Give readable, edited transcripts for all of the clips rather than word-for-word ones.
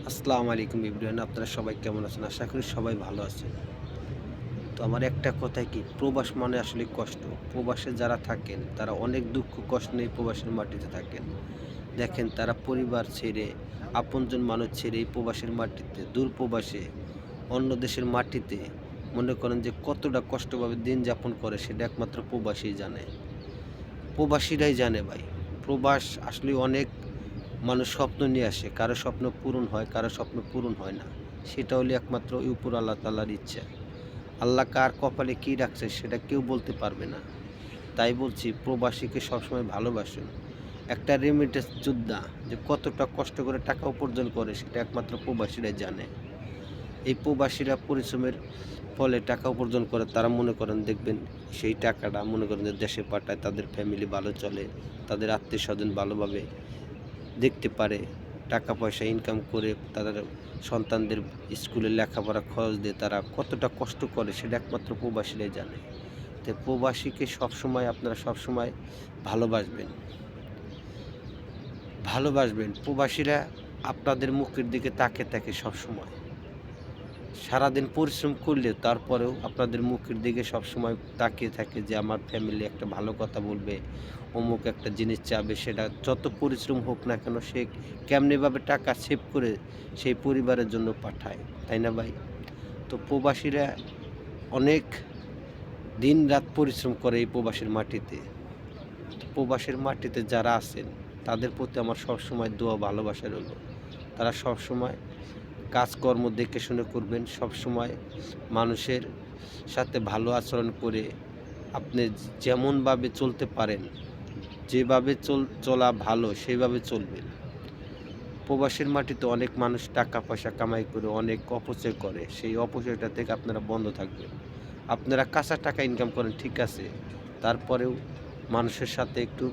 আসসালামু আলাইকুম এভরিওয়ান, আপনারা সবাই কেমন আছেন? আশা করি সবাই ভালো আছেন। তো আমার একটা কথাই কি, প্রবাস মানে আসলে কষ্ট। প্রবাসে যারা থাকেন তারা অনেক দুঃখ কষ্ট নিয়ে প্রবাসের মাটিতে থাকেন। দেখেন তারা পরিবার ছেড়ে, আপনজন মানুষ ছেড়ে এই প্রবাসের মাটিতে, দূর প্রবাসে, অন্য দেশের মাটিতে মনে করেন যে কতটা কষ্টভাবে দিন যাপন করে সেটা একমাত্র প্রবাসীই জানে। প্রবাসীরাই জানে ভাই। প্রবাস আসলে অনেক মানুষ স্বপ্ন নিয়ে আসে। কারো স্বপ্ন পূরণ হয়, কারো স্বপ্ন পূরণ হয় না। সেটা হলো একমাত্র ওই উপর আল্লাহ তাআলার ইচ্ছা। আল্লাহ কার কপালে কি রাখছে সেটা কেউ বলতে পারবে না। তাই বলছি প্রবাসীকে সবসময় ভালোবাসুন। একটা রেমিটেন্স যোদ্ধা যে কতটা কষ্ট করে টাকা উপার্জন করে সেটা একমাত্র প্রবাসীরাই জানে। এই প্রবাসীরা পরিশ্রমের ফলে টাকা উপার্জন করে, তারা মনে করেন দেখবেন সেই টাকাটা মনে করেন যে দেশে পাঠায়, তাদের ফ্যামিলি ভালো চলে, তাদের আত্মীয়স্বজন ভালোভাবে দেখতে পারে, টাকা পয়সা ইনকাম করে তাদের সন্তানদের স্কুলে লেখাপড়া খরচ দিয়ে তারা কতটা কষ্ট করে সেটা একমাত্র প্রবাসীরাই জানে। তো প্রবাসীকে সবসময় আপনারা সবসময় ভালোবাসবেন। ভালোবাসবেন। প্রবাসীরা আপনাদের মুখের দিকে তাকিয়ে থাকে সবসময়। সারাদিন পরিশ্রম করলেও তারপরেও আপনাদের মুখের দিকে সবসময় তাকিয়ে থাকে যে আমার ফ্যামিলি একটা ভালো কথা বলবে, অমুক একটা জিনিস চাবে, সেটা যত পরিশ্রম হোক না কেন সে কেমনিভাবে টাকা সেভ করে সেই পরিবারের জন্য পাঠায়। তাই না ভাই? তো প্রবাসীরা অনেক দিনরাত পরিশ্রম করে এই প্রবাসের মাটিতে। তো প্রবাসের মাটিতে যারা আছেন তাদের প্রতি আমার সবসময় দোয়া ভালোবাসা রইল। তারা সবসময় কাজকর্ম দেখে শুনে করবেন। সবসময় মানুষের সাথে ভালো আচরণ করে আপনি যেমনভাবে চলতে পারেন, যেভাবে চলা ভালো সেভাবে চলবেন। প্রবাসের মাটিতে অনেক মানুষ টাকা পয়সা কামাই করে অনেক অপচয় করে। সেই অপচয়টা থেকে আপনারা বন্ধ থাকবেন। আপনারা কাঁচা টাকা ইনকাম করেন ঠিক আছে। তারপরেও মানুষের সাথে একটু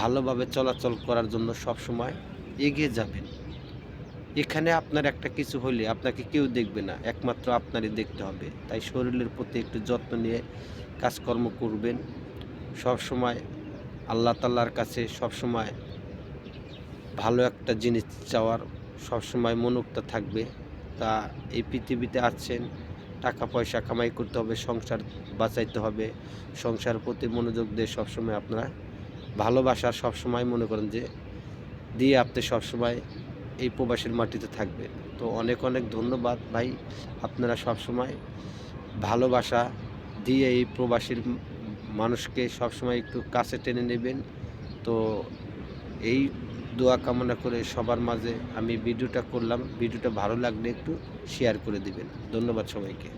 ভালোভাবে চলাচল করার জন্য সবসময় এগিয়ে যাবেন। এখানে আপনার একটা কিছু হইলে আপনাকে কেউ দেখবে না। একমাত্র আপনারই দেখতে হবে। তাই শরীরের প্রতি একটু যত্ন নিয়ে কাজকর্ম করবেন। সবসময় আল্লাহ তাআলার কাছে সবসময় ভালো একটা জিনিস চাওয়ার সবসময় মনোক্ত থাকবে। তা এই পৃথিবীতে আছেন, টাকা পয়সা কামাই করতে হবে, সংসার বাঁচাইতে হবে। সংসারের প্রতি মনোযোগ দিয়ে সবসময় আপনারা ভালোবাসার সবসময় মনে করেন যে দিয়ে আপনি সবসময় এই প্রবাসের মাটিতে থাকবেন। তো অনেক অনেক ধন্যবাদ ভাই। আপনারা সবসময় ভালোবাসা দিয়ে এই প্রবাসীর মানুষকে সবসময় একটু কাছে টেনে নেবেন। তো এই দোয়া কামনা করে সবার মাঝে আমি ভিডিওটা করলাম। ভিডিওটা ভালো লাগলে একটু শেয়ার করে দিবেন। ধন্যবাদ সবাইকে।